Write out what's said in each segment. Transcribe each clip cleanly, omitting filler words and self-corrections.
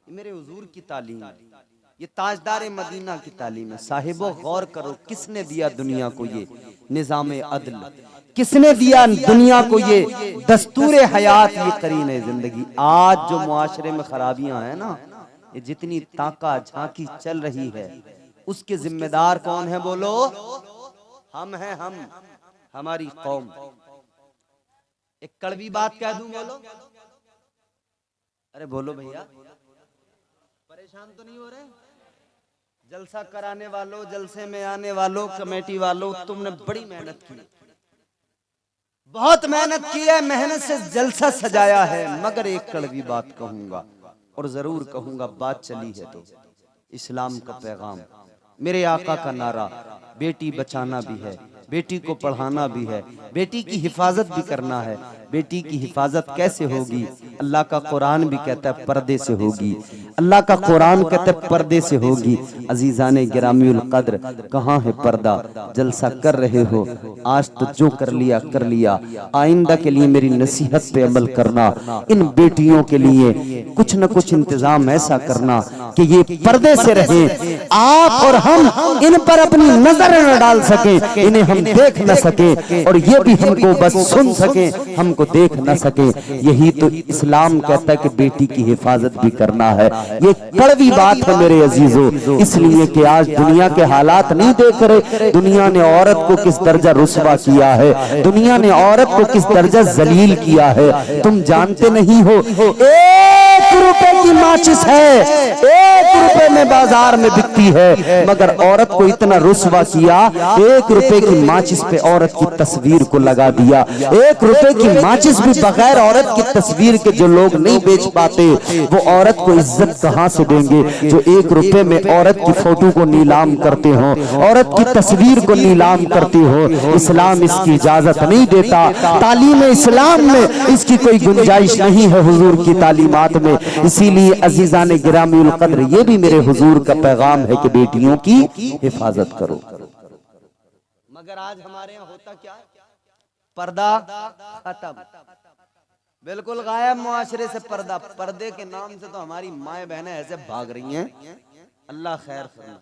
मेरे हुजूर की तालीम, ये ताजदार मदीना की तालीम है। साहिबो गौर करो, किसने दिया दुनिया को ये निज़ाम अदल, किसने दिया दुनिया को ये दस्तूर हयात, ये करीने जिंदगी। आज जो मुआशरे में खराबियां हैं ना, ये जितनी ताका झांकी चल रही है, उसके जिम्मेदार कौन है बोलो? हम हैं, हम, हमारी कौम। एक कड़वी बात कह दूं, बोलो? अरे बोलो भैया, परेशान तो नहीं हो रहे? जलसा कराने वालों, जलसे में आने वालों, कमेटी वालों, तुमने बड़ी मेहनत की, बहुत मेहनत की है, मेहनत से जलसा सजाया है। मगर एक कड़वी बात कहूंगा, और जरूर कहूंगा, बात चली है तो इस्लाम का पैगाम, मेरे आका का नारा, बेटी बचाना भी है, बेटी को पढ़ाना भी है, बेटी की हिफाजत भी करना है। बेटी की हिफाजत कैसे होगी? अल्लाह का कुरान भी कहता है पर्दे से होगी। अल्लाह का कुरान कहता है पर्दे से होगी। अजीजाने गिरामीउल कद्र, कहाँ है पर्दा? जलसा कर रहे हो, आज तो जो कर लिया कर लिया। आइंदा के लिए मेरी नसीहत पे अमल करना। इन बेटियों के लिए कुछ न कुछ इंतजाम ऐसा करना कि ये पर्दे से रहें, आप और हम इन पर अपनी नजर न डाल सके, इन्हें हम देख न सके, और ये भी हमको बस सुन सके, हमको देख न सके। यही तो इस्लाम कहता है कि बेटी की हिफाजत भी करना है। ये कड़वी बात है मेरे अजीजों, इसलिए कि आज दुनिया के हालात नहीं देख रहे। दुनिया ने औरत को किस दर्जा रुस्वा किया है, दुनिया ने औरत को किस दर्जा जलील किया है, तुम जानते नहीं हो। 1 रुपए की माचिस है, 1 रुपए में बाजार में बिकती है, मगर औरत को इतना रुस्वा किया, 1 रुपए की माचिस पे औरत की तस्वीर को लगा दिया। 1 रुपए की माचिस भी बगैर औरत की तस्वीर के जो लोग नहीं बेच पाते, वो औरत को इज्जत कहां से देंगे? जो 1 रुपए में औरत की फोटो को नीलाम करते हो, औरत की तस्वीर को नीलाम करते हो, इस्लाम इसकी इजाजत नहीं देता। तालीम इस्लाम में इसकी कोई गुंजाइश नहीं है, हुजूर की तालीमात में। इसीलिए अजीजाने गिरामीउल कद्र, ये भी मेरे हुजूर का पैगाम है कि बेटियों की हिफाजत करो। मगर आज हमारे यहाँ होता क्या है? पर्दा खत्म, बिल्कुल गायब मुआशरे से पर्दा। पर्दे के नाम से तो हमारी माए बहनें ऐसे भाग रही हैं, अल्लाह खैर करे।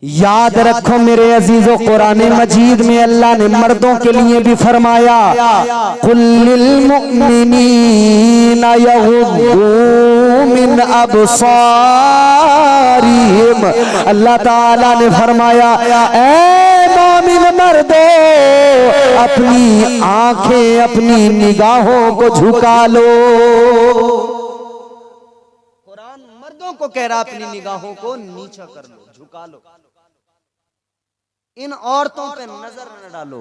याद रखो मेरे अजीजों, कुरान मजीद में अल्लाह ने मर्दों के लिए भी फरमाया, कुल लिल मुमिनीना यग़ुद्दू मिन अब्सारिहिम। अल्लाह ताला ने फरमाया, ए मोमिन मर्दो, अपनी आंखें, अपनी निगाहों को झुका लो। कुरान मर्दों को कह रहा अपनी निगाहों को नीचा कर लो, झुका लो। इन औरतों पे नजर न डालो,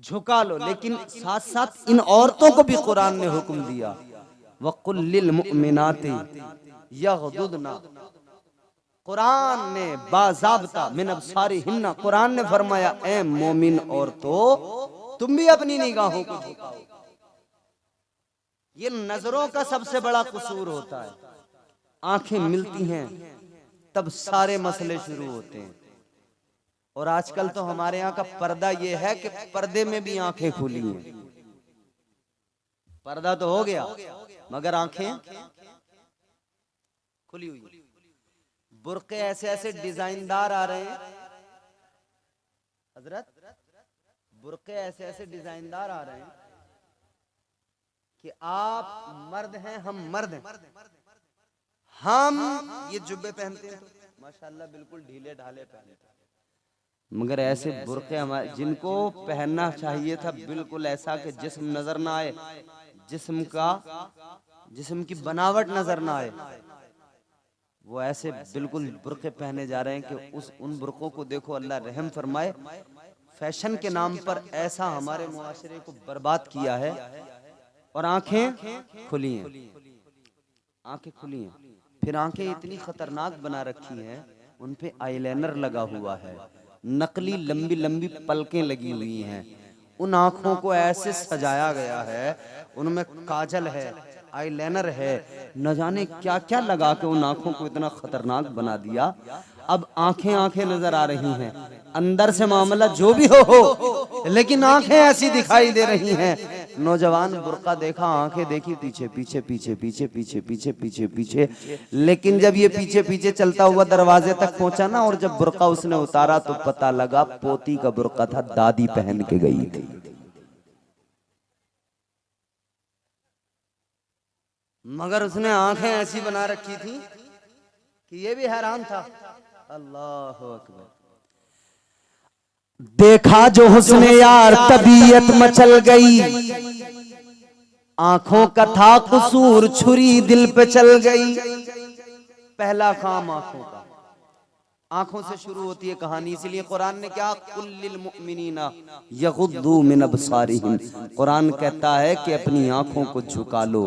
झुका लो। लेकिन साथ साथ इन औरतों को भी कुरान ने हुक्म दिया, वक़ुल लिल मुमिनाति यग़दुदना। कुरान ने बाज़ाब्ता मिन अब्सारिहिन्ना, कुरान ने फरमाया, ए मोमिन औरतों, तुम भी अपनी निगाहों को झुकाओ। ये नजरों का सबसे बड़ा कसूर होता है। आंखें मिलती हैं तब सारे मसले शुरू होते हैं। और आजकल तो हमारे यहाँ का पर्दा ये है कि पर्दे में भी आंखें खुली हैं। पर्दा तो हो गया मगर आंखें खुली हुई। बुर्के ऐसे ऐसे डिजाइनदार आ रहे हैं हजरत, बुर्के ऐसे ऐसे डिजाइनदार आ रहे हैं कि आप मर्द हैं, हम मर्द हैं, हम ये जुब्बे पहनते हैं तो माशाल्लाह बिल्कुल ढीले ढाले पहनते हैं, मगर ऐसे बुर्के हमारे जिनको पहनना चाहिए था बिल्कुल ऐसा कि जिस्म नजर ना आए, जिस्म की बनावट नजर ना आए, वो ऐसे बिल्कुल बुर्के पहने जा रहे हैं कि उन बुर्कों को देखो, अल्लाह रहम फरमाए। फैशन के नाम पर ऐसा हमारे मुआशरे को बर्बाद किया है। और आंखें खुली हैं, आंखें खुली हैं, फिर आंखें इतनी खतरनाक बना रखी हैं, उन पे आईलाइनर लगा हुआ है, नकली लंबी लंबी पलकें लगी हुई हैं, उन आंखों को ऐसे सजाया गया है, उनमें काजल है, आईलाइनर है, न जाने क्या क्या लगा के उन आंखों को इतना खतरनाक बना दिया। अब आंखें आंखें नजर आ रही हैं, अंदर से मामला जो भी हो, लेकिन आंखें ऐसी दिखाई दे रही हैं नौजवान बुर्का देखा, आंखें देखी, पीछे पीछे पीछे पीछे पीछे पीछे पीछे पीछे, लेकिन जब ये पीछे पीछे चलता हुआ दरवाजे तक पहुंचा ना, और जब बुर्का उसने उतारा तो पता लगा पोती का बुर्का था, दादी पहन के गई थी। मगर उसने आंखें ऐसी बना रखी थी कि ये भी हैरान था। अल्लाह अकबर। देखा जो हुस्ने यार तबीयत मचल गई, आंखों का था कसूर, छुरी दिल पे चल गई। पहला काम आंखों का, आंखों से शुरू होती है कहानी। इसलिए कुरान ने क्या, कुल्लिल मुमिनीना यगुद्दू मिन अबसारिहिम, कुरान कहता है कि अपनी आंखों को झुका लो।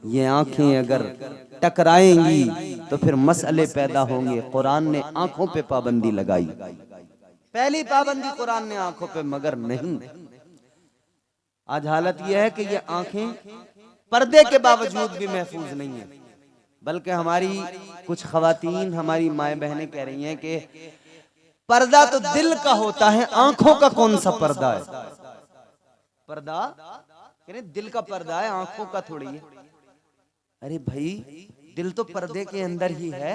ये आंखें अगर टकराएंगी तो फिर मसले पैदा होंगे। कुरान ने आंखों पे पाबंदी लगाई, पहली पाबंदी कुरान ने आंखों पे। मगर नहीं, आज हालत यह है कि ये आंखें पर्दे के बावजूद भी महफूज नहीं है। बल्कि हमारी कुछ खवातीन, हमारी माए बहनें कह रही हैं कि पर्दा तो दिल का होता है, आंखों का कौन सा पर्दा है? पर्दा दिल का पर्दा है, आंखों का थोड़ी है। अरे भाई, दिल तो पर्दे के अंदर ही है।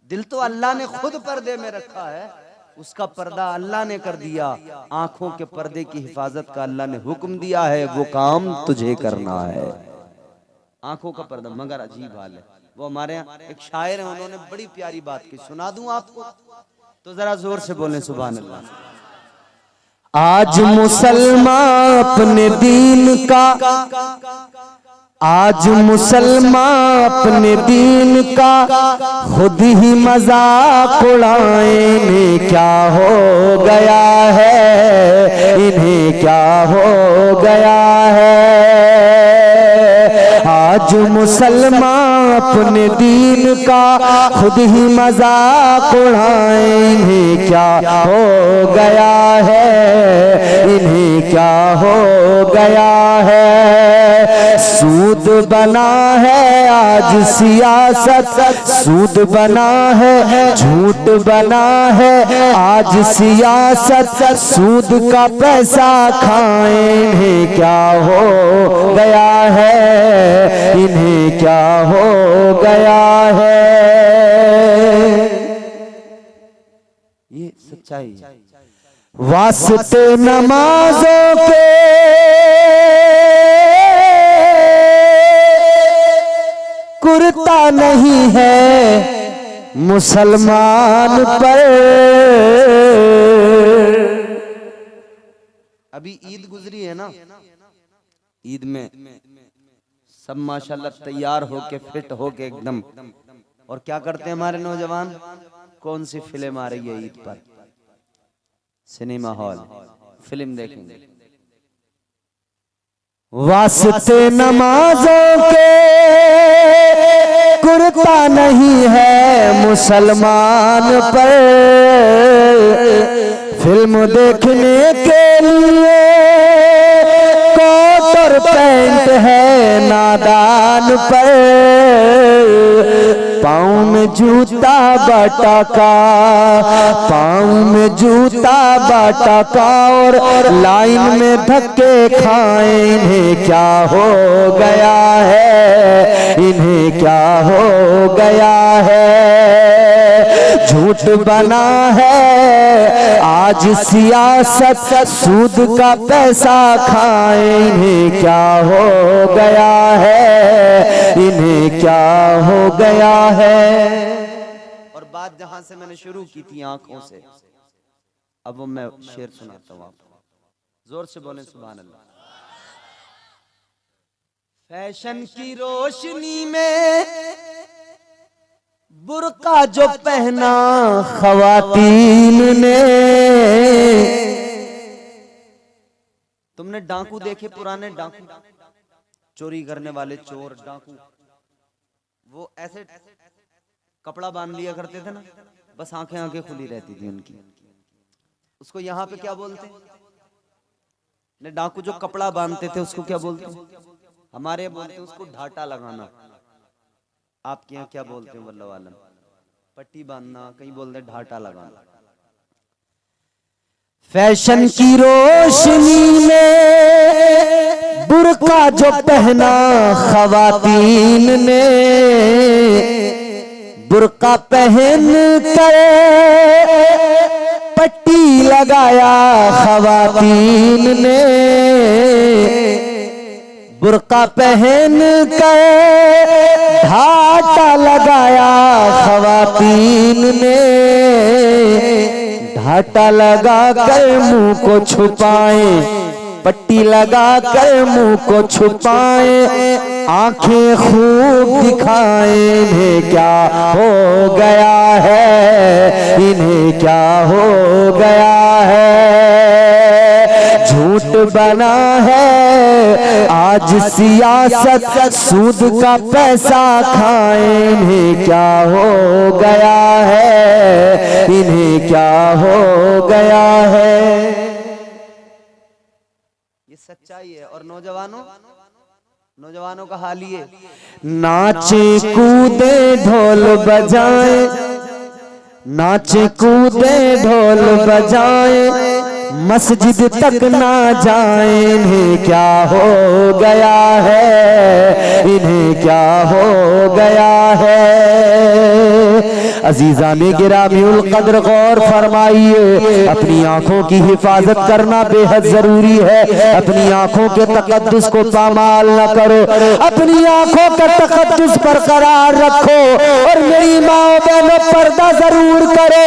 दिल तो अल्लाह ने खुद पर्दे में रखा है, उसका पर्दा अल्लाह ने कर दिया। आंखों के पर्दे की हिफाजत का अल्लाह ने हुक्म दिया है, वो काम तुझे करना है, आंखों का पर्दा। मगर अजीब हाल है, वो हमारे यहाँ एक शायर है, उन्होंने बड़ी प्यारी बात की, सुना दूं आपको? तो जरा जोर से बोलें सुभान अल्लाह। आज मुसलमान अपने दीन का, आज मुसलमान अपने दीन का खुद ही मजाक उड़ाए। इन्हें क्या हो गया है, इन्हें क्या हो गया है। आज मुसलमान अपने दीन का खुद ही मजाक उड़ाए। इन्हें क्या हो गया है, इन्हें क्या हो गया है। सूद बना है आज सियासत, सूद बना है, झूठ बना है आज सियासत। सूद का पैसा खाएं, इन्हें क्या हो गया है, इन्हें क्या हो गया है। ये सच्चाई है। वास्ते नमाजों के कुर्ता नहीं है मुसलमान पर। अभी ईद गुजरी है ना, ईद में सब माशाल्लाह तैयार होके, फिट होके एकदम। और क्या करते हैं हमारे नौजवान? कौन सी फिल्म आ रही है ईद पर? सिनेमा हॉल फिल्म देखेंगे। वास्ते नमाजों के कुर्ता नहीं है मुसलमान पर। फिल्म देखने के लिए कोट और पैंट है नादान पर। पाँव में जूता बाटा का, पाँव में जूता बाटा का, और लाइन में धक्के खाए। इन्हें क्या हो गया है, इन्हें क्या हो गया है। झूठ बना है आज सियासत, सूद का पैसा खाए। इन्हें क्या हो गया है, इन्हें क्या हो गया है। और बात जहां से मैंने शुरू की थी आंखों से, अब वो मैं शेर सुनाता हूँ आपको, जोर से बोले सुभान अल्लाह। फैशन की रोशनी में बुर्का जो पहना खवातीन ने। तुमने डाकू देखे, पुराने डाकू, चोरी करने वाले चोर डाकू, वो ऐसे कपड़ा बांध लिया करते थे ना, बस आंखें आंखें खुली रहती थी उनकी। उसको यहाँ पे क्या बोलते हैं? डाकू जो कपड़ा बांधते थे उसको क्या बोलते हैं? हमारे यहाँ बोलते हैं उसको ढाटा लगाना। आपके यहाँ क्या बोलते हैं? वल्लाह आलम। पट्टी बांधना, कहीं बोलते ढाटा लगाना। फैशन की रोशनी में बुर्का जो पहना ख़वातीन ने, बुर्का पहन कर पट्टी लगाया ख़वातीन ने, बुर्का पहन कर घाटा लगाया ख़वातीन ने, घाटा लगा कर मुंह को छुपाए, पट्टी लगा कर मुंह को छुपाए, आंखें खूब दिखाए, इन्हें क्या हो गया है, इन्हें क्या हो गया है, झूठ बना है आज सियासत, सूद का पैसा खाए, इन्हें क्या हो गया है, इन्हें क्या हो गया है। ये सच्चाई है। और नौजवानों का हाल ये, नाचे कूदे ढोल बजाए, नाचे कूदे ढोल बजाए, मस्जिद तक ना जाए, इन्हें क्या हो गया है, इन्हें क्या हो गया है। अजीज़ाने गिरामीउल कद्र गौर फरमाइए, अपनी आंखों की हिफाजत करना बेहद जरूरी है। अपनी आंखों के तकद्दुस को पामाल न करो, अपनी आंखों का तकद्दुस बरकरार रखो। और मेरी माँ बहनों, पर्दा जरूर करो।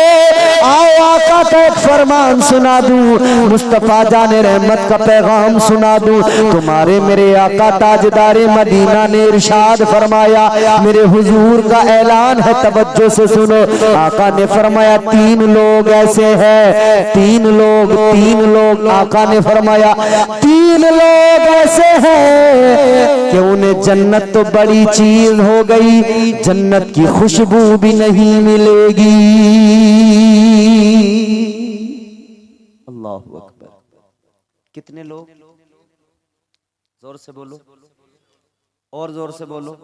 आओ आका का एक फरमान सुना दूं, मुस्तफा जाने रहमत का पैगाम सुना दूं। तुम्हारे मेरे आका ताजदारे मदीना ने इरशाद फरमाया, मेरे हुजूर का ऐलान है, तवज्जो से सुनो। आका ने फरमाया तीन लोग ऐसे हैं, तीन लोग आका ने फरमाया तीन लोग ऐसे हैं कि उन्हें जन्नत तो बड़ी चीज हो गई, जन्नत की खुशबू भी नहीं मिलेगी। अल्लाहु अकबर। कितने लोग? जोर से बोलो, और जोर से बोलो।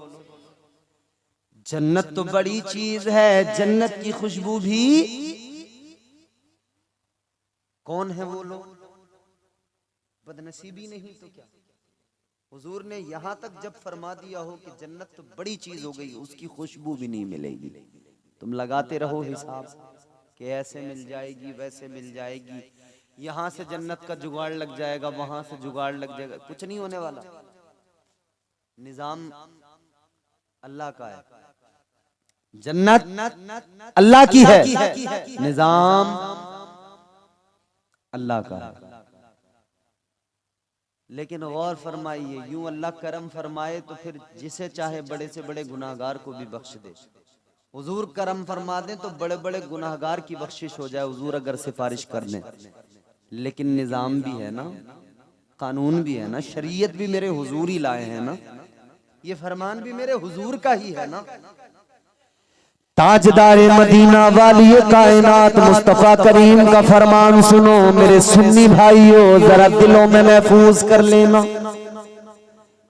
जन्नत तो बड़ी चीज है, जन्नत की खुशबू भी। कौन है वो लोग? बदनसीबी नहीं तो क्या? हुजूर ने यहां तक जब फरमा दिया हो कि जन्नत तो बड़ी चीज हो गई, उसकी खुशबू भी नहीं मिलेगी। तुम लगाते रहो हिसाब कि ऐसे मिल जाएगी, वैसे मिल जाएगी, यहां से जन्नत का जुगाड़ लग जाएगा, वहां से जुगाड़ लग जाएगा, कुछ नहीं होने वाला। निजाम अल्लाह का है, जन्नत अल्लाह की है, निजाम अल्लाह का है। लेकिन गौर फरमाइए, यूं अल्लाह करम फरमाए तो फिर जिसे चाहे बड़े से बड़े गुनाहगार को भी बख्श दे। हुजूर करम फरमा दें तो बड़े बड़े गुनाहगार की बख्शिश हो जाए, हुजूर अगर सिफारिश कर दें। लेकिन निजाम भी है ना, कानून भी है ना, शरीयत भी मेरे हुजूर ही लाए हैं ना, ये फरमान भी मेरे हुजूर का ही है ना। ताजदारे मदीना वाली कायनात मुस्तफा करीम का फरमान सुनो मेरे सुन्नी भाइयों, जरा दिलों में महफूज कर लेना।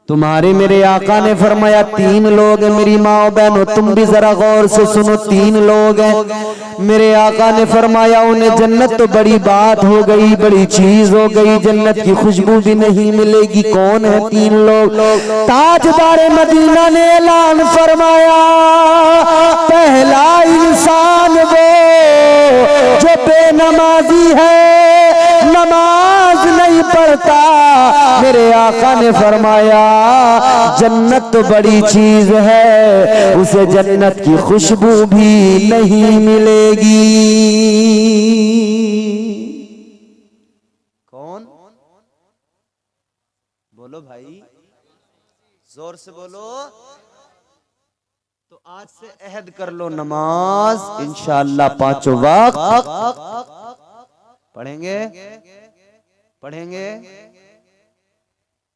तुम्हारे मेरे आका ने फरमाया तीन लोग हैं। मेरी माँ बहनों, तुम भी जरा गौर से सुनो, तीन लोग हैं। मेरे आका ने फरमाया उन्हें जन्नत तो बड़ी बात हो गई, बड़ी चीज हो गई, जन्नत की खुशबू भी नहीं मिलेगी। कौन है तीन लोग? ताजदारे मदीना ने ऐलान फरमाया, पहला इंसान वो जो बेनमाजी है, नमाज नहीं पढ़ता। मेरे आका ने फरमाया जन्नत तो बड़ी चीज है, उसे जन्नत की खुशबू भी नहीं मिलेगी। कौन? बोलो भाई, जोर से बोलो। तो आज से अहद कर लो, नमाज इंशाअल्लाह पांचों वक्त पढ़ेंगे।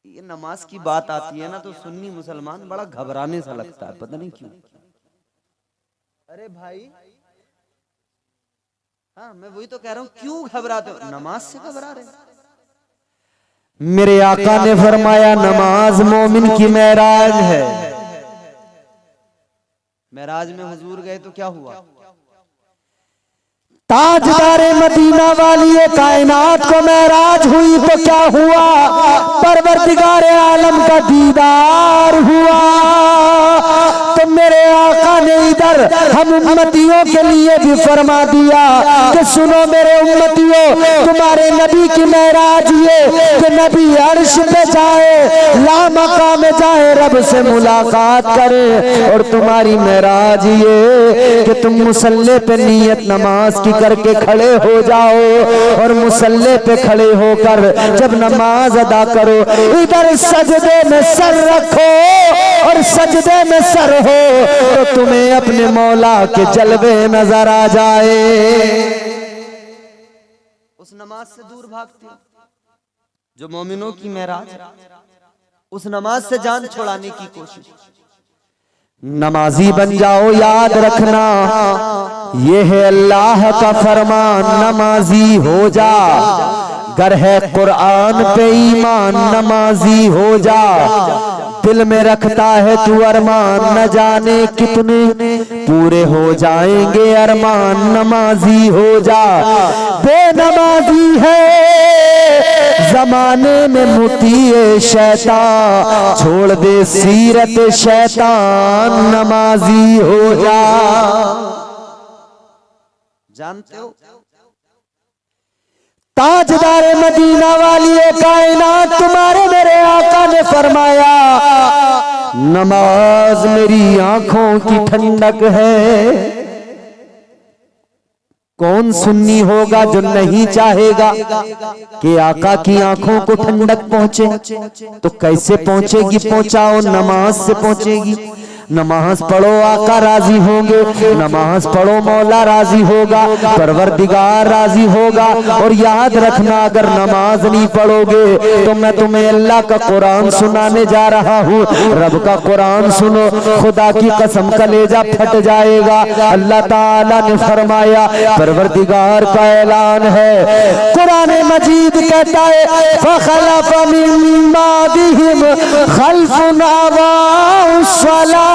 ये नमाज की बात आती है ना तो सुन्नी मुसलमान बड़ा घबराने सा लगता है, पता नहीं क्यों। अरे भाई, हाँ मैं वही तो कह रहा हूँ, क्यों घबराते हो? नमाज से घबरा रहे। मेरे आका ने फरमाया नमाज मोमिन की मेराज है। मेराज में हुजूर गए तो क्या हुआ? ताजदारे मदीना वाली कायनात को महराज हुई तो क्या हुआ, परवरदिगार आलम का दीदार हुआ। तो मेरे आका ने इधर हम उम्मतियों के लिए भी फरमा दिया कि सुनो मेरे उम्मतियों, तुम्हारे नबी की महराज ये कि नबी अर्श पे जाए, लामका में जाए, रब से मुलाकात करे। और तुम्हारी महराज ये कि तुम मुसल्ले पे नियत नमाज की करके खड़े हो जाओ और मुसल्ले पे खड़े होकर जब नमाज अदा करो, इधर सजदे में सर रखो और सजदे में सर हो तो तुम्हें अपने मौला के जलवे नजर आ जाए। उस नमाज से दूर भागते हो जो मोमिनों की मेराज, उस नमाज से जान छुड़ाने की कोशिश। नमाजी बन जाओ, याद रखना ये है अल्लाह का फरमान, नमाजी हो जा। गर है कुरान पे ईमान, नमाजी हो जा। दिल में रखता है तू अरमान, न जाने कितने पूरे हो जाएंगे अरमान, नमाजी हो जा। बेनमाजी है जमाने में मुतीए शैतान, छोड़ दे सीरत शैतान, नमाजी हो जा। जानते हो ताजदारे मदीना वाली कायनात तुम्हारे मेरे आका ने फरमाया, नमाज मेरी आंखों की ठंडक है। कौन सुन्नी होगा जो नहीं चाहेगा कि आका की आंखों को ठंडक पहुंचे? तो कैसे पहुंचेगी? पहुंचाओ, नमाज से पहुंचेगी। नमाज पढ़ो, आका राजी होंगे। नमाज पढ़ो, मौला राजी होगा, परवरदिगार राजी होगा। और याद रखना, अगर नमाज नहीं पढ़ोगे तो मैं तुम्हें अल्लाह का कुरान सुनाने जा रहा हूँ। रब का कुरान सुनो, खुदा की कसम कलेजा फट जाएगा। अल्लाह ताला ने फरमाया, परवरदिगार का ऐलान है, कुरान मजीद कहता है, फखलफ मिन बादिहिम खल्फुन अदाउस सलाह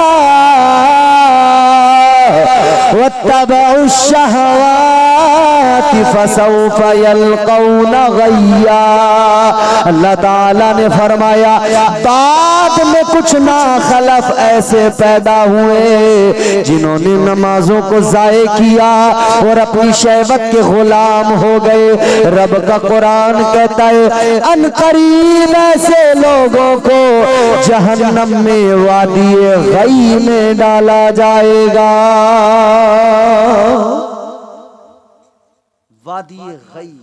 वत्तबउ शहवाति फसौफ यल्कौन गय्या। अल्लाह ताला ने फरमाया, बाद में कुछ ना खलफ ऐसे पैदा हुए जिन्होंने नमाजों को जाये किया और अपनी शहवत के गुलाम हो गए। रब का कुरान कहता है, अनकरीब ऐसे लोगों को जहन्नम में वादिए गई में डाला जाएगा। वादिए गई,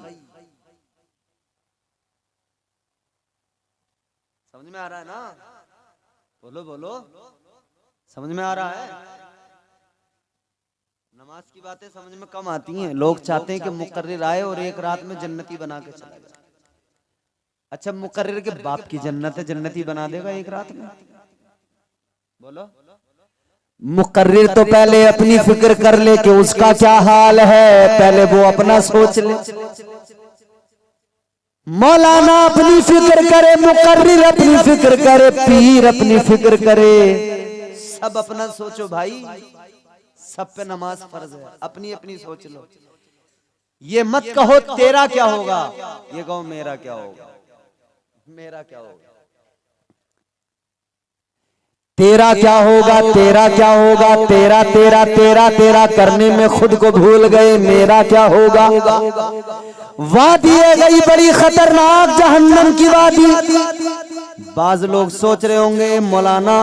समझ में आ रहा है ना? बोलो बोलो, समझ में आ रहा है? नमाज की बातें समझ में कम आती हैं। लोग चाहते हैं कि मुकर्रिर आए और एक रात में जन्नती बना के चला जाए। अच्छा, मुकर्रिर के बाप की जन्नत है, जन्नती बना देगा एक रात में? बोलो। मुकर्रिर तो पहले अपनी फिक्र कर ले कि उसका क्या हाल है, पहले वो अपना सोच ले। मौलाना अपनी फिक्र करे, मुकर्रिर अपनी फिक्र करे, पीर अपनी फिक्र करे। सब अपना सोचो भाई, सब पे नमाज फर्ज है, अपनी अपनी सोच लो। ये मत कहो तेरा क्या होगा, ये कहो मेरा क्या होगा। मेरा क्या होगा, तेरा क्या होगा, तेरा क्या होगा, तेरा तेरा तेरा तेरा करने में खुद को भूल गए, मेरा क्या होगा। वादी गई बड़ी खतरनाक जहन्नम की वादी। बाज लोग सोच रहे होंगे मौलाना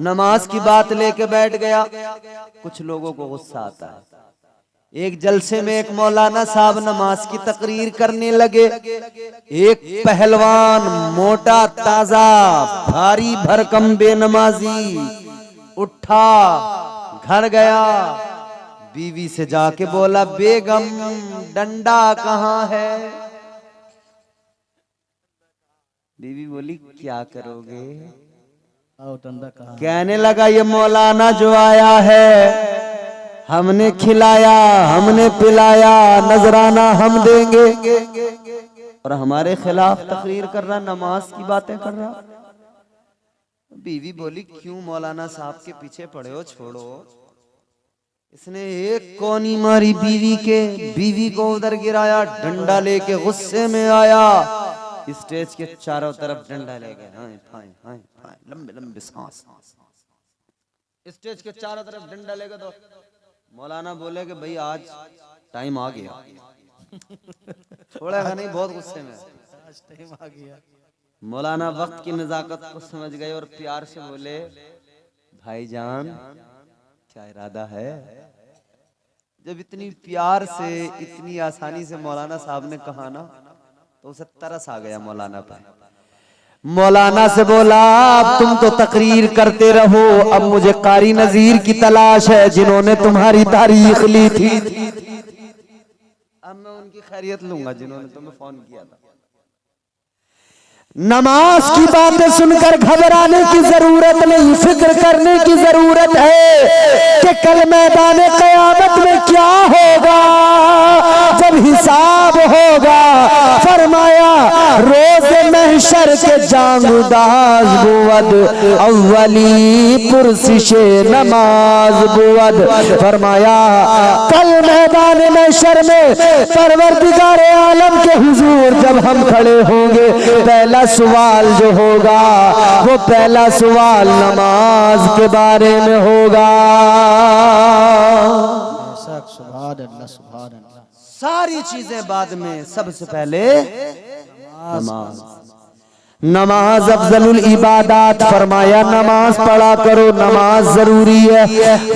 नमाज की बात लेके बैठ गया। कुछ लोगों को गुस्सा आता है। एक जलसे में एक मौलाना साहब नमाज की तकरीर करने लगे। एक पहलवान मोटा ताजा भारी भरकम बेनमाजी उठा, घर गया, बीवी से जाके बोला, बेगम डंडा कहाँ है? बीवी बोली, क्या करोगे? डंडा कहाँ? कहने लगा, ये मौलाना जो आया है, हमने खिलाया, हमने पिलाया, नजराना हम देंगे, और हमारे खिलाफ तकरीर कर रहा, नमाज की बातें कर रहा। बीवी बोली, क्यों मौलाना साहब के पीछे पड़े हो, छोड़ो। इसने एक कोनी मारी बीवी के, बीवी को उधर गिराया, डंडा लेके गुस्से में आया, स्टेज के चारों तरफ डंडा लेके हाय हाय हाय हाय, लंबे लंबे सांस, स्टेज के चारों तरफ डंडा लेके। तो मौलाना बोले कि भाई आज टाइम आ गया, छोड़ेगा नहीं, बहुत गुस्से में, आज टाइम आ गया। मौलाना वक्त की नजाकत को समझ गए और प्यार से बोले, भाईजान क्या इरादा है? जब इतनी प्यार से, इतनी आसानी से मौलाना साहब ने कहा ना, तो उसे तरस आ गया मौलाना पर। मौलाना से बोला, अब तुम तो तकरीर करते रहो, अब मुझे कारी नजीर की तलाश है जिन्होंने तुम्हारी तारीख ली थी। अब मैं उनकी खैरियत लूंगा जिन्होंने तुम्हें फोन किया था। नमाज की बातें सुनकर घबराने की जरूरत नहीं, फिक्र करने की जरूरत है कि कल मैदान क़यामत में क्या होगा जब हिसाब होगा। फरमाया, रोज महशर के जांगुदाज बुवद, अव्वली पुरसिशे नमाज बुवद। फरमाया, कल मैदान महशर में परवरदिगार आलम के हुजूर जब हम खड़े होंगे, पहला सवाल जो होगा वो पहला सवाल नमाज के बारे में होगा। सारी चीजें बाद में, सबसे पहले नमाज। नमाज अफजलुल इबादात। फरमाया, नमाज पढ़ा करो, नमाज जरूरी है।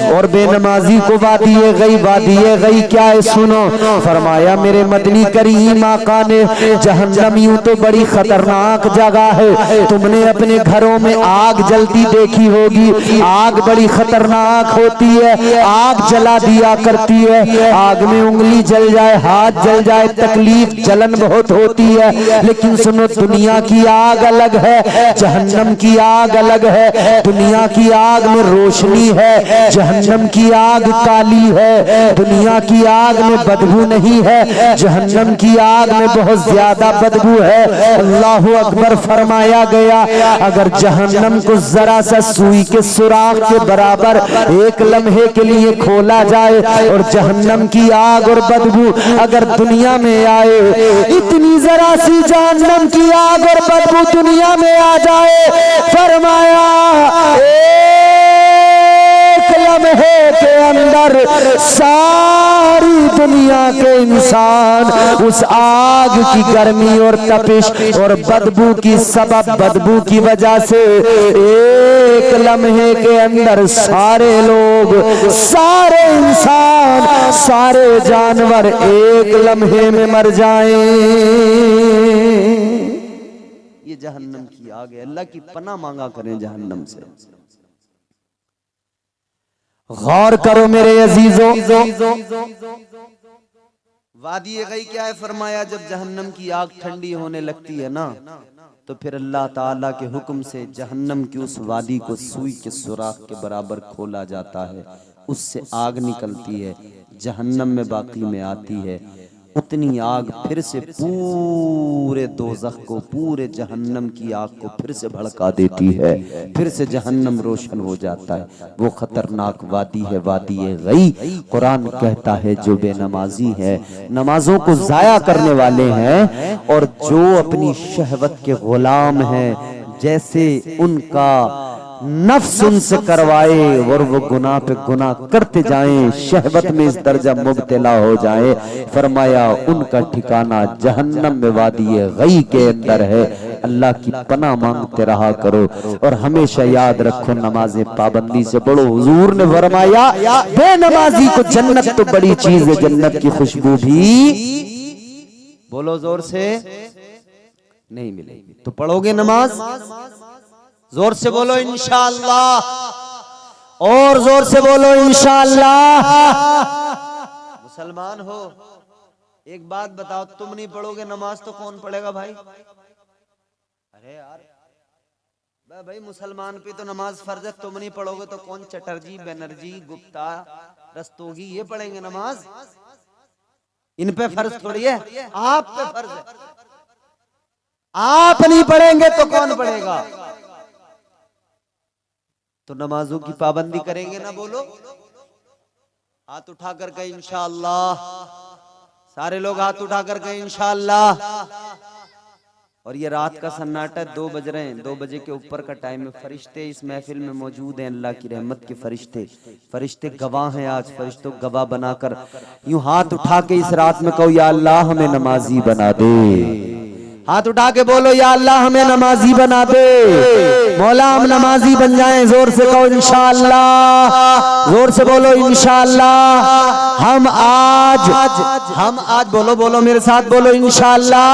और बेनमाजी को वादिये गई, वादिये गई क्या है सुनो। फरमाया, मेरे मदनी करीम आका ने, जहन्नम यूं तो बड़ी खतरनाक जगह है, तुमने अपने घरों में आग जलती देखी होगी। आग बड़ी खतरनाक होती है, आग जला दिया करती है। आग में उंगली जल जाए, हाथ जल जाए, तकलीफ जलन बहुत होती है। लेकिन सुनो, दुनिया की आग अलग है, जहन्नम की आग अलग है। दुनिया की आग में रोशनी है, जहन्नम की आग काली है। दुनिया की आग में बदबू नहीं है, जहन्नम की आग में बहुत ज्यादा बदबू है। अल्लाहु अकबर। फरमाया गया, अगर जहन्नम को जरा सा सुई के सुराख के बराबर एक लम्हे के लिए खोला जाए और जहन्नम की आग और बदबू अगर दुनिया में आए, इतनी जरा सी जहन्नम की आग और बदबू दुनिया में आ जाए, फरमाया एक लम्हे के अंदर सारी दुनिया के इंसान उस आग की गर्मी और तपिश और बदबू की सबब, बदबू की वजह से एक लम्हे के अंदर सारे लोग, सारे इंसान, सारे जानवर एक लम्हे में मर जाएं। ये जहन्नम की आग है। अल्लाह की पनाह मांगा करें जहन्नम से। गौर करो मेरे अजीजों, वादी गई क्या है? फरमाया, जब जहन्नम की आग ठंडी होने लगती है ना, तो फिर अल्लाह ताला के हुक्म से जहन्नम की उस वादी को सुई के सुराख के बराबर खोला जाता है। उससे आग निकलती है, जहन्नम में बाकी में आती है। उतनी आग फिर से पूरे दोज़ख को, पूरे जहन्नम की आग को फिर से भड़का देती है। फिर से जहन्नम रोशन हो जाता है। वो खतरनाक वादी है, वादी गई। कुरान कहता है, जो बेनमाजी है, नमाजों को जाया करने वाले हैं, और जो अपनी शहवत के गुलाम हैं, जैसे उनका नफ्स उनसे करवाए और वो गुनाह पे गुनाह करते जाएं, शहवत में इस दर्जा मुब्तला हो जाए, फरमाया उनका ठिकाना जहन्नम में वादी गई के अंदर है। अल्लाह की पनाह मांगते रहा करो और हमेशा याद रखो, नमाजें पाबंदी से पढ़ो। हुजूर ने फरमाया, बेनमाजी को जन्नत तो बड़ी चीज है, जन्नत की खुशबू भी, बोलो जोर से, नहीं मिलेगी। तो पढ़ोगे नमाज, जोर से बोलो इंशाअल्लाह, और जोर से बोलो इंशाअल्लाह। मुसलमान हो, एक बात बताओ, तुम नहीं पढ़ोगे नमाज तो कौन पढ़ेगा भाई? अरे यार भाई, मुसलमान पे तो नमाज फर्ज है, तुम नहीं पढ़ोगे तो कौन? चटर्जी, बनर्जी, गुप्ता, रस्तोगी, ये पढ़ेंगे नमाज? इन पे फर्ज थोड़ी है, आप पे फर्ज है। आप नहीं पढ़ेंगे तो कौन पढ़ेगा? तो नमाजों की पाबंदी करेंगे ना, बोलो। हाथ उठा कर कहें इंशाअल्लाह। सारे लोग हाथ उठा कर कहें इंशाअल्लाह। और ये रात का सन्नाटा, 2 बज रहे हैं, 2 बजे के ऊपर का टाइम है। फरिश्ते इस महफिल में मौजूद हैं, अल्लाह की रहमत के फरिश्ते। फरिश्ते गवाह हैं। आज फरिश्तों गवाह बनाकर यूं हाथ उठा के इस रात में कहो या अल्लाह हमें नमाजी बना दे। हाथ उठा के बोलो या अल्लाह हमें नमाजी बना दे। मौला हम नमाजी बन जाएं। जोर से कहो इंशाअल्लाह। जोर से बोलो इंशाअल्लाह। हम आज बोलो मेरे साथ बोलो इंशाअल्लाह।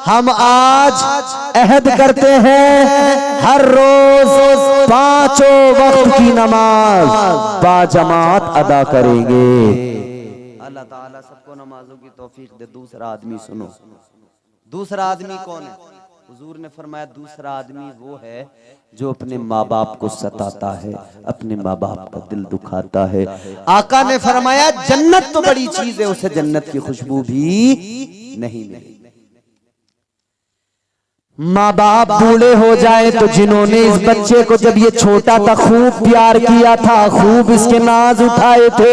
हम आज अहद करते हैं हर रोज 5 वक्त की नमाज बाजमात अदा करेंगे। अल्लाह ताला सबको नमाजों की तौफीक दे। दूसरा आदमी सुनो। दूसरा आदमी कौन है? हुजूर ने फरमाया दूसरा आदमी वो है जो अपने माँ बाप को सताता है, अपने माँ बाप का दिल दुखाता है। आका ने फरमाया जन्नत तो बड़ी चीज है, उसे जन्नत की खुशबू भी नहीं मिली। माँ बाप बूढ़े हो जाए तो जिन्होंने इस बच्चे को जब ये छोटा था खूब प्यार किया था, खूब इसके नाज उठाए थे,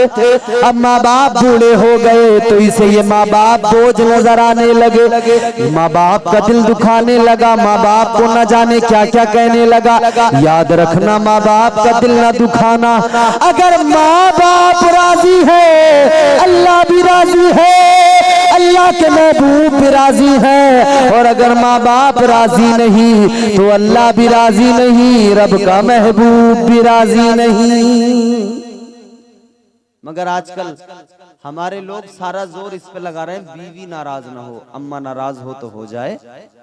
अब माँ बाप बूढ़े हो गए तो इसे ये माँ बाप बोझ नजर आने लगे। माँ बाप का दिल दुखाने लगा, माँ बाप को न जाने क्या क्या कहने लगा। याद रखना माँ बाप का दिल न दुखाना। अगर माँ बाप राजी है अल्लाह भी राजी है, अल्लाह के महबूब भी राजी है। और अगर माँ बाप राजी नहीं तो अल्लाह भी राजी नहीं, रब का महबूब भी राजी नहीं। मगर आजकल हमारे लोग सारा जोर इस पे लगा रहे हैं बीवी नाराज ना हो। अम्मा नाराज हो तो हो जाए,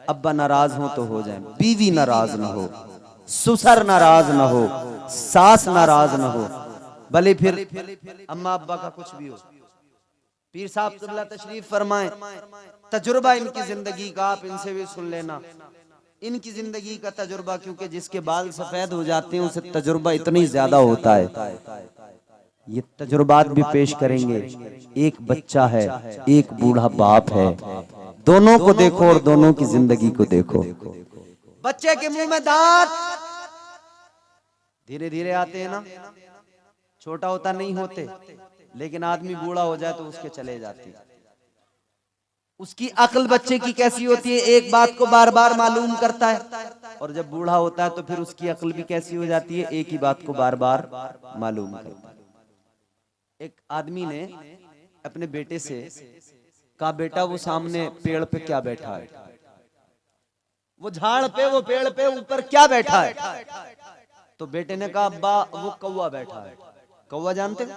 अब्बा नाराज हो तो हो जाए, बीवी नाराज ना हो, ससुर नाराज ना हो, सास नाराज ना हो, भले फिर अम्मा अब्बा का कुछ भी हो। पीर साहब क़िबला तशरीफ फरमाएं, तजुर्बा इनकी जिंदगी का आप इनसे भी सुन लेना। इनकी जिंदगी का तजुर्बा, क्योंकि जिसके बाल सफेद हो जाते हैं उसे तजुर्बा इतनी ज्यादा होता है। ये तजुर्बात भी पेश करेंगे। एक बच्चा है, एक बूढ़ा बाप है, दोनों को देखो और दोनों की जिंदगी को देखो। बच्चे के मुंह में दांत धीरे धीरे आते हैं ना, छोटा होता नहीं होते, लेकिन आदमी बूढ़ा हो जाए तो उसके चले जाते। उसकी अक्ल बच्चे की कैसी होती है, एक बात को बार बार मालूम करता है, और जब बूढ़ा होता है तो फिर उसकी अक्ल भी कैसी हो जाती है, एक ही बात को बार बार मालूम करता है। एक आदमी ने अपने बेटे से कहा, बेटा वो सामने पेड़ पे क्या बैठा है, वो झाड़ पे, वो पेड़ पे ऊपर क्या बैठा है? तो बेटे ने कहा, अब्बा वो कौवा बैठा है। कौवा जानते हो?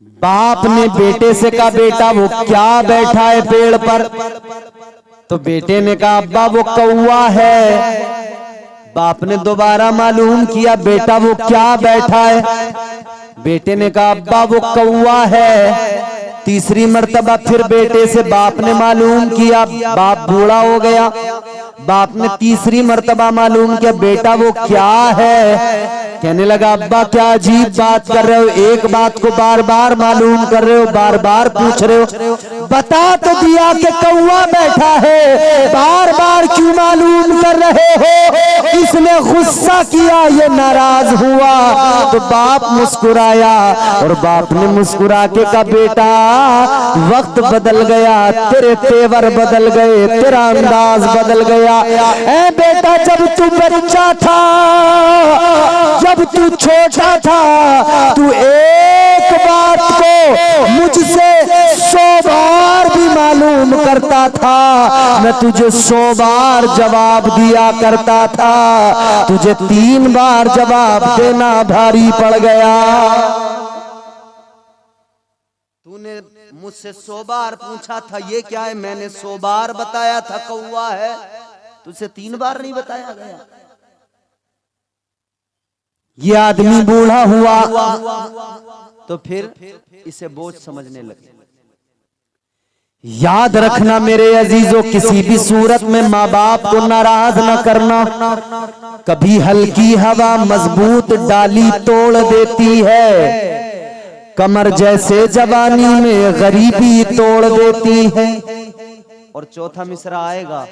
बाप ने बेटे से कहा, बेटा वो क्या बैठा है पेड़ पर? तो बेटे ने कहा, अब्बा वो कौवा है। बाप ने दोबारा मालूम किया, बेटा वो क्या बैठा है? बेटे ने कहा, अब्बा वो कौवा है। तीसरी मर्तबा फिर बेटे से बाप ने मालूम किया, बाप बूढ़ा हो गया। बाप ने तीसरी मर्तबा मालूम किया, बेटा वो क्या है? कहने लगा, अब्बा क्या अजीब बात कर रहे हो, एक बात को बार बार मालूम कर रहे हो, बार बार पूछ रहे हो, बता तो दिया कि कौवा बैठा है, बार बार क्यों मालूम कर रहे हो? इसने गुस्सा किया, ये नाराज हुआ। तो बाप मुस्कुराया, और बाप ने मुस्कुरा के कहा, बेटा वक्त बदल गया, तेरे तेवर बदल गए, तेरा अंदाज बदल गया। ऐ बेटा जब तू बच्चा था, जब तू छोटा था, तू एक बात को मुझसे 100 बार भी मालूम करता था, मैं तुझे 100 बार जवाब दिया करता था, तुझे 3 बार जवाब देना भारी पड़ गया। तूने मुझसे 100 बार पूछा था ये क्या है, मैंने 100 बार बताया था कौवा है, तुझसे 3 बार नहीं बताया गया। ये आदमी बूढ़ा हुआ तो फिर इसे बोझ समझने लगे। याद रखना मेरे अजीजों, किसी भी सूरत में माँ बाप को नाराज न करना। कभी हल्की हवा मजबूत डाली तोड़ देती है, कमर जैसे जवानी में गरीबी तोड़ देती है। और चौथा मिसरा आएगा,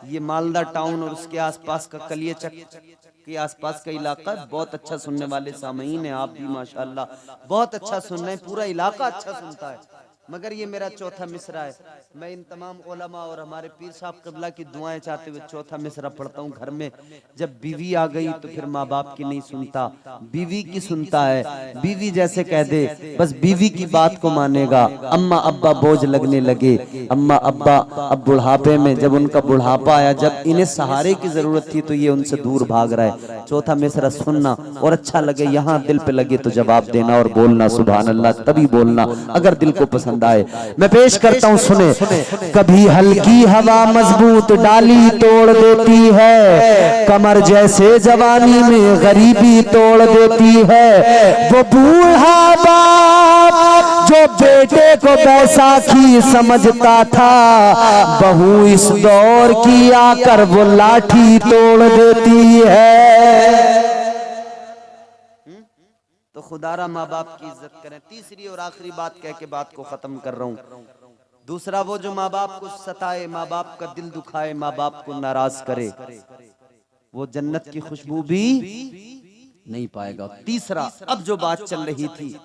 ये मालदा टाउन और उसके आसपास का कलियचक के आसपास का इलाका बहुत अच्छा सुनने वाले सामईन हैं, आप भी माशाअल्लाह बहुत अच्छा सुन रहे हैं, पूरा इलाका अच्छा सुनता है। मगर ये मेरा चौथा मिसरा है। मैं इन तमाम उलमा और हमारे पीर साहब क़िबला की दुआएं चाहते हुए चौथा मिसरा पढ़ता हूँ। घर में जब बीवी आ गई तो फिर माँ बाप की नहीं सुनता, बीवी की सुनता है। बीवी जैसे कह दे बस बीवी की बात को मानेगा। अम्मा अब्बा बोझ लगने लगे, अम्मा अब्बा अब बुढ़ापे में, जब उनका बुढ़ापा आया, जब इन्हें सहारे की जरूरत थी तो ये उनसे दूर भाग रहा है। चौथा मिसरा सुनना और अच्छा लगे, यहाँ दिल पे लगे तो जवाब देना और बोलना सुभान अल्लाह, तभी बोलना अगर दिल को पसंद आए। मैं पेश करता हूँ, सुने। कभी हल्की हवा मजबूत डाली तोड़ देती है, कमर जैसे जवानी में गरीबी तोड़ देती है। वो बूढ़ा बाप जो बेटे को बैसाखी समझता था, बहू इस दौर की आकर वो लाठी तोड़ देती है। तो खुदारा माँ बाप की इज्जत करें। तीसरी और आखिरी बात कह के बात को खत्म कर रहा हूँ। दूसरा, वो जो माँ बाप को सताए, माँ बाप का दिल दुखाए, माँ बाप को नाराज करे, वो जन्नत की खुशबू भी नहीं पाएगा। तीसरा, अब जो बात चल रही थी,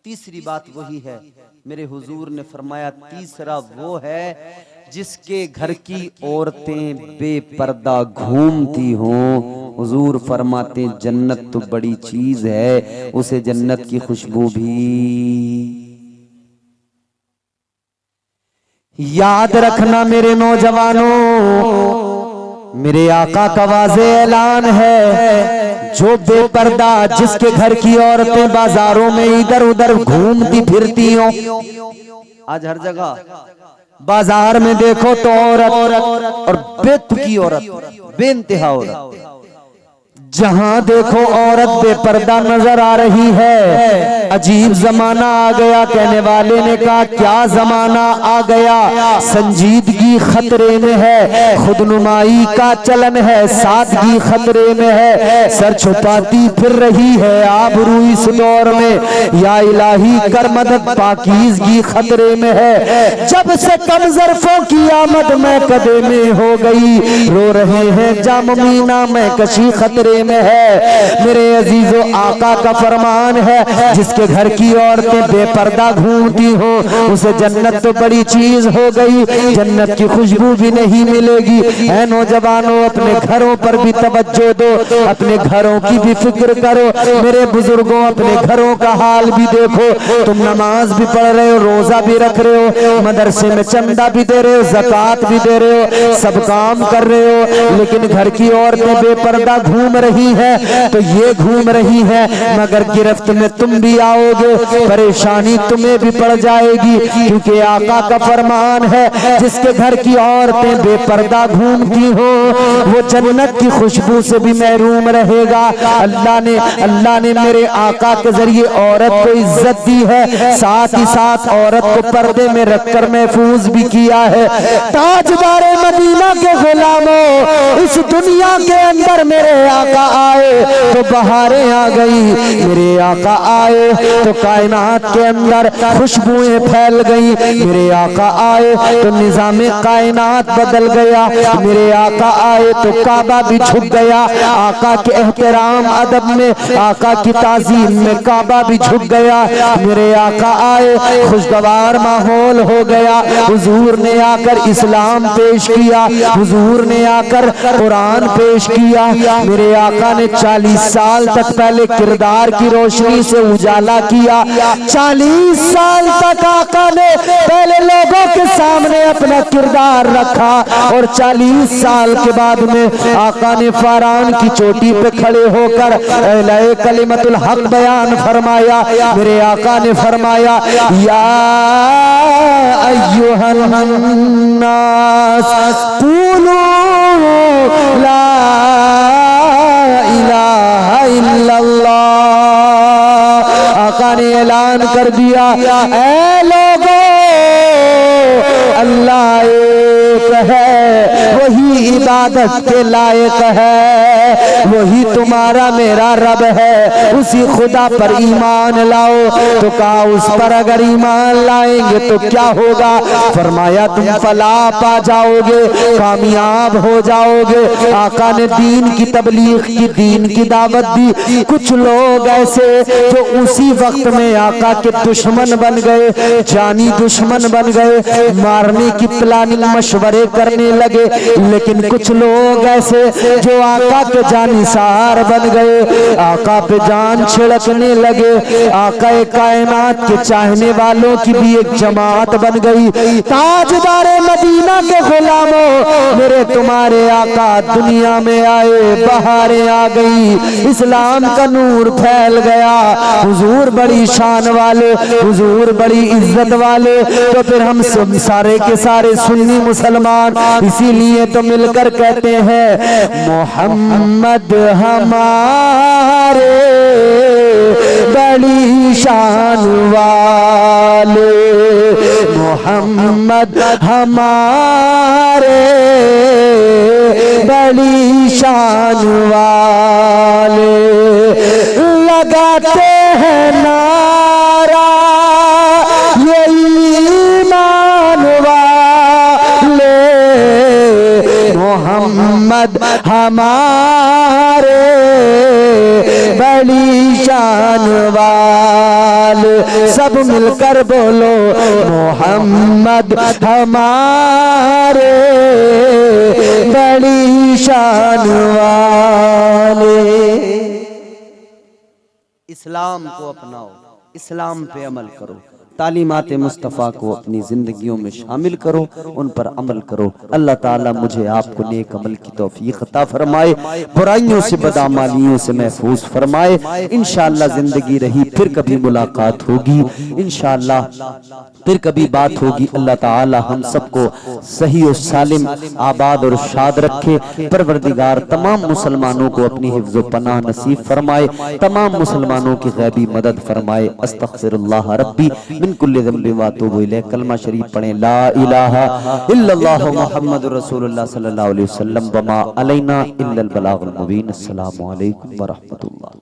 तीसरी बात वही है। मेरे हुजूर ने फरमाया तीसरा वो है जिसके घर की औरतें बेपर्दा घूमती हों। हुजूर फरमाते जन्नत तो बड़ी चीज है, उसे जन्नत की खुशबू भी। याद रखना मेरे नौजवानों, मेरे आका का वाज़े ऐलान है, जो बेपर्दा जिसके घर की औरतें बाजारों में इधर उधर घूमती फिरती हो। आज हर जगह बाजार में देखो तो औरत और बेतुकी औरत, बेइंतहा औरत, जहां देखो औरत बेपर्दा नजर आ रही है। अजीब जमाना आ गया, कहने वाले ने कहा क्या जमाना आ गया। संजीदगी खतरे में है, खुदनुमाई का चलन है, सादगी खतरे में है, सर छुपाती फिर रही है आबरू इस दौर में। या इलाही कर मदद, पाकीज़गी खतरे में है। जब से कम ज़र्फ़ों की आमद में कदे में हो गई, रो रहे हैं जाममीना में कशी खतरे में है। मेरे अजीजों, आका का फरमान है, जिसके घर की औरतें बेपर्दा घूमती हो उसे जन्नत तो बड़ी चीज हो गई, जन्नत की खुशबू भी नहीं मिलेगी। ऐ नौजवानों, अपने घरों पर भी तवज्जो दो, अपने घरों की भी फिक्र करो। मेरे बुजुर्गों, अपने घरों का हाल भी देखो। तुम नमाज भी पढ़ रहे हो, रोजा भी रख रहे हो, मदरसे में चंदा भी दे रहे हो, ज़कात भी दे रहे हो, सब काम कर रहे हो, लेकिन घर की औरतें बेपर्दा घूम रही है तो ये घूम रही है, मगर गिरफ्त में तुम भी आओगे, परेशानी तुम्हें भी पड़ जाएगी। क्योंकि आका का फरमान है, जिसके घर की औरतें बेपर्दा घूमती हो वो जन्नत की खुशबू से भी महरूम रहेगा। अल्लाह ने मेरे आका के जरिए औरत को इज्जत दी है, साथ ही साथ औरत को पर्दे में रखकर महफूज भी किया है। ताजदारे मदीना के गुलामों, इस दुनिया के अंदर मेरे आका आए तो बहारें आ गई, मेरे आका आए तो कायनात के अंदर खुशबुएं फैल गई, मेरे आका आए तो निजामे कायनात बदल गया, मेरे आका आए तो काबा भी झुक गया। आका के एहतराम अदब में, आका की ताजीम में काबा भी झुक गया। मेरे आका आए, खुशगवार माहौल हो गया। हुजूर ने आकर इस्लाम पेश किया, हुजूर ने आकर कुरान पेश किया। मेरे आका ने 40 साल तक पहले किरदार की रोशनी से उजाला किया। 40 साल तक आका ने पहले लोगों के सामने अपना किरदार रखा और 40 साल के बाद में आका ने फरान की चोटी पे खड़े होकर अहले कलिमतुल हक बयान फरमाया। मेरे आका ने फरमाया, या अय्युहन नास कुलू ला इलाहा इल्लल्लाह। आका ने ऐलान कर दिया, ऐ लोगों, अल्लाह एक है, वो वही इबादत के लायक है, वही तुम्हारा मेरा रब है, उसी खुदा पर ईमान लाओ। तो कहा उस पर अगर ईमान लाएंगे तो क्या होगा? फरमाया तुम फलाह पा जाओगे, कामयाब हो जाओगे। आका ने दीन की तबलीग की, दीन की दावत दी। कुछ लोग ऐसे जो उसी वक्त में आका के दुश्मन बन गए, जानी दुश्मन बन गए, मारने की प्लानिंग मशवरे करने लगे। लेकिन कुछ लोग ऐसे जो आका के जानिसार बन गए, आका पे जान छिड़कने लगे। आका कायनात के चाहने वालों की भी एक जमात बन गई। ताजदारे मदीना के गुलामों, मेरे तुम्हारे आका दुनिया में आए, बहारें आ गई, इस्लाम का नूर फैल गया। हुजूर बड़ी शान वाले, हुजूर बड़ी इज्जत वाले। तो फिर हम सब सारे के सारे सुन्नी मुसलमान इसीलिए तो मिलकर कहते हैं मोहम्मद हमारे बड़ी शान वाले, मोहम्मद हमारे बड़ी शान वाले। लगाते हैं नारा ये ईमान वाले, मोहम्मद हमारे बड़ी शान वाले। सब मिलकर बोलो मोहम्मद हमारे बड़ी शान वाले। इस्लाम को अपनाओ, इस्लाम पे अमल करो, तालीमात मुस्तफ़ा को अपनी जिंदगियों में शामिल करो, उन पर अमल करो। अल्लाह ताला मुझे आपको नेक अमल की तौफीक अता फरमाए, बुराइयों से बदअमालियों से महफूज फरमाए। इंशाअल्लाह जिंदगी रही फिर कभी मुलाकात होगी, इंशाअल्लाह फिर कभी बात होगी। अल्लाह ताला हम सबको सही और सालिम, आबाद और शाद रखे। परवरदिगार तमाम मुसलमानों को अपनी हिफ्ज़ व पनाह नसीब फरमाए, तमाम मुसलमानों की गैबी मदद फरमाए। अस्तग़फिरुल्लाह रब्बी मिन कुल्लि ज़ंबि व अतूबु इलैह। कलमा शरीफ पढ़ें, ला इलाहा इल्लल्लाह मुहम्मदुर रसूलुल्लाह सल्लल्लाहु अलैहि वसल्लम व मा अलैना इल्लल बलागुल मुबीन। अस्सलामु अलैकुम व रहमतुल्लाह।